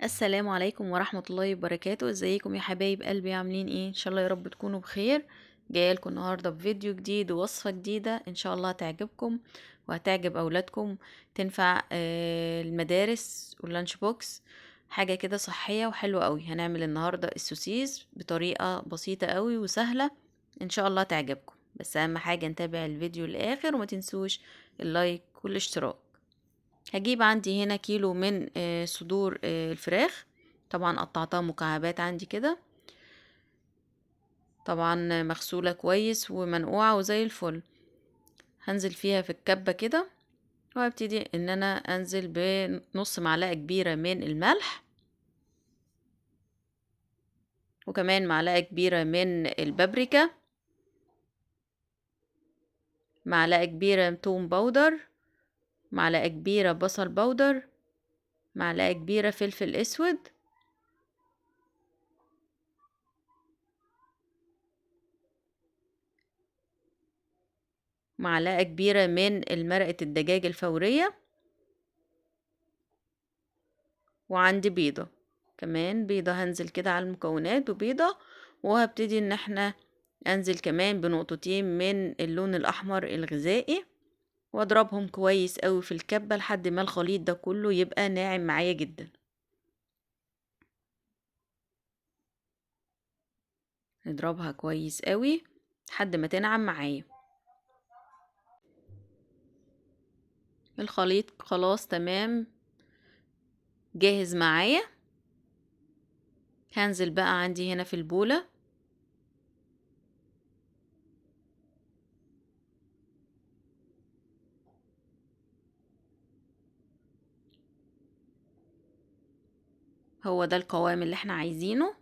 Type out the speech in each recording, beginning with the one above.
السلام عليكم ورحمة الله وبركاته. ازيكم يا حبايب قلبي؟ عاملين ايه؟ ان شاء الله يا رب تكونوا بخير. جايه لكم النهارده بفيديو جديد ووصفة جديدة ان شاء الله هتعجبكم وهتعجب اولادكم. تنفع المدارس واللانش بوكس. حاجة كده صحية وحلوة قوي. هنعمل النهاردة السوسيس بطريقة بسيطة قوي وسهلة. ان شاء الله تعجبكم، بس اهم حاجة نتابع الفيديو للاخر وما تنسوش اللايك والاشتراك. هجيب عندي هنا كيلو من صدور الفراخ. طبعا قطعتها مكعبات عندي كده، طبعا مغسولة كويس ومنقوعة وزي الفل. هنزل فيها في الكبة كده، وهبتدي ان انا انزل بنص معلقة كبيرة من الملح، وكمان معلقة كبيرة من البابريكا، معلقة كبيرة توم باودر، معلقة كبيرة بصل باودر، معلقة كبيرة فلفل اسود، معلقة كبيرة من مرقة الدجاج الفورية، وعندي بيضة. كمان بيضة هنزل كده على المكونات وبيضة. وهبتدي ان احنا انزل كمان بنقطتين من اللون الاحمر الغذائي، واضربهم كويس قوي في الكبة لحد ما الخليط ده كله يبقى ناعم معايا جدا. نضربها كويس قوي لحد ما تنعم معايا. الخليط خلاص تمام جاهز معايا. هنزل بقى عندي هنا في البولة. هو ده القوام اللي احنا عايزينه.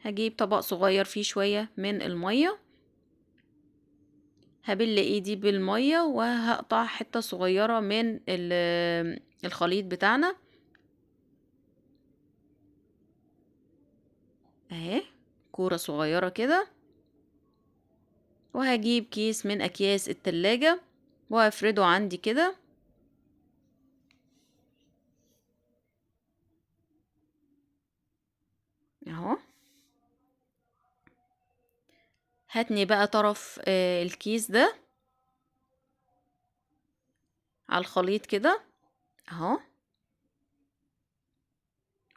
هجيب طبق صغير فيه شوية من المية، هبل ايدي بالمية وهقطع حتة صغيرة من الخليط بتاعنا اهي، كورة صغيرة كده. وهجيب كيس من اكياس التلاجة وهفرده عندي كده اهو. هاتني بقى طرف الكيس ده على الخليط كده اهو،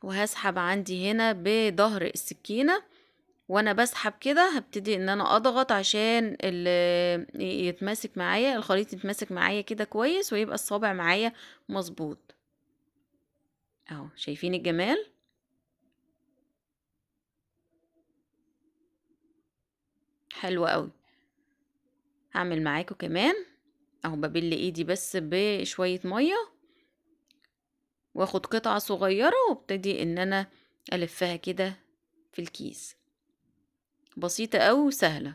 وهسحب عندي هنا بظهر السكينة. وانا بسحب كده هبتدي ان انا اضغط عشان يتماسك معايا الخليط، يتماسك معايا كده كويس ويبقى الصابع معايا مظبوط اهو. شايفين الجمال؟ حلو قوي. هعمل معاكم كمان اهو، ببل ايدي بس بشوية مية واخد قطعة صغيرة وابتدي ان انا الفها كده في الكيس. بسيطة قوي وسهلة،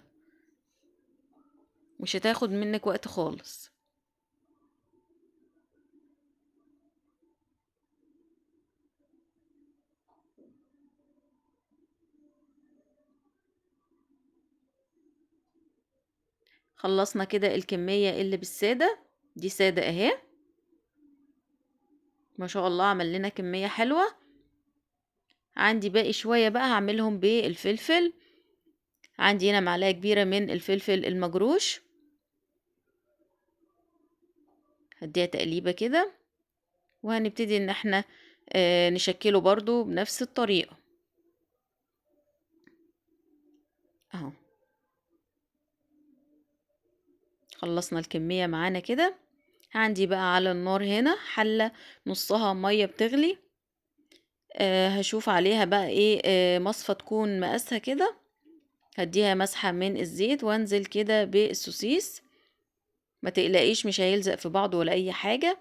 مش هتاخد منك وقت خالص. خلصنا كده الكمية اللي بالسادة دي، سادة اهي ما شاء الله، عمل لنا كمية حلوة. عندي باقي شوية بقى هعملهم بالفلفل. عندي هنا معلقة كبيرة من الفلفل المجروش، هديها تقليبة كده. وهنبتدي ان احنا نشكله برضو بنفس الطريقة اهو. خلصنا الكمية معانا كده. عندي بقى على النار هنا حلة نصها مية بتغلي. هشوف عليها بقى ايه مصفى تكون مقاسها كده. هديها مسحة من الزيت وانزل كده بالسوسيس. ما تقلقيش مش هيلزق في بعضه ولا اي حاجة.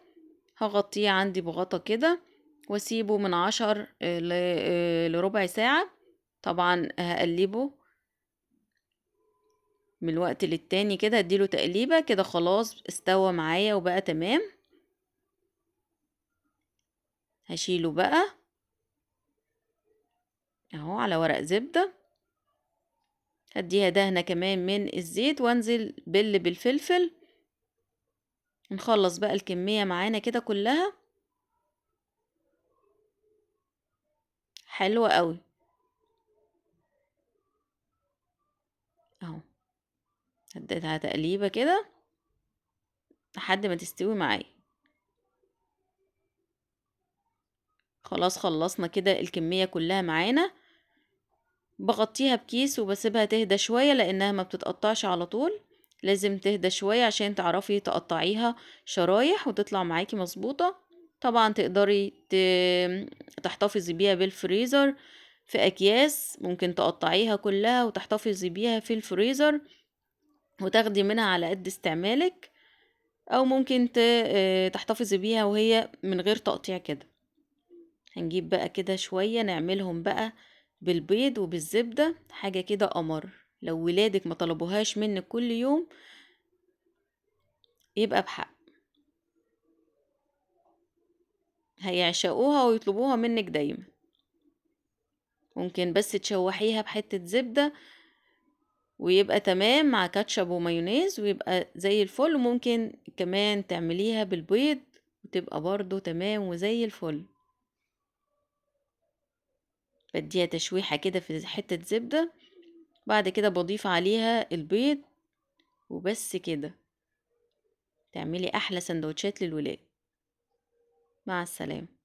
هغطيه عندي بغطا كده واسيبه من 10 لربع ساعة. طبعا هقلبه من الوقت للتاني كده، اديله تقليبة كده. خلاص استوى معايا وبقى تمام. هشيله بقى اهو على ورق زبدة. هديها دهنة كمان من الزيت وانزل بالفلفل. نخلص بقى الكمية معانا كده كلها. حلوة قوي. اهو اديتها تقليبة كده لحد ما تستوي معايا. خلاص خلصنا كده الكمية كلها معانا. بغطيها بكيس وبسيبها تهدى شوية لانها ما بتتقطعش على طول، لازم تهدى شوية عشان تعرفي تقطعيها شرايح وتطلع معاكي مظبوطة. طبعا تقدري تحتفظي بيها بالفريزر في اكياس، ممكن تقطعيها كلها وتحتفظي بيها في الفريزر وتاخدي منها على قد استعمالك، او ممكن تحتفظي بيها وهي من غير تقطيع كده. هنجيب بقى كده شوية نعملهم بقى بالبيض وبالزبدة، حاجة كده قمر. لو ولادك ما طلبوهاش منك كل يوم يبقى بحق، هيعشقوها ويطلبوها منك دايما. ممكن بس تشوحيها بحتة زبدة ويبقى تمام مع كاتشب ومايونيز ويبقى زي الفل. وممكن كمان تعمليها بالبيض وتبقى برضو تمام وزي الفل. بديها تشويحة كده في حتة زبدة، بعد كده بضيف عليها البيض وبس كده تعملي احلى سندوتشات للولاد. مع السلامة.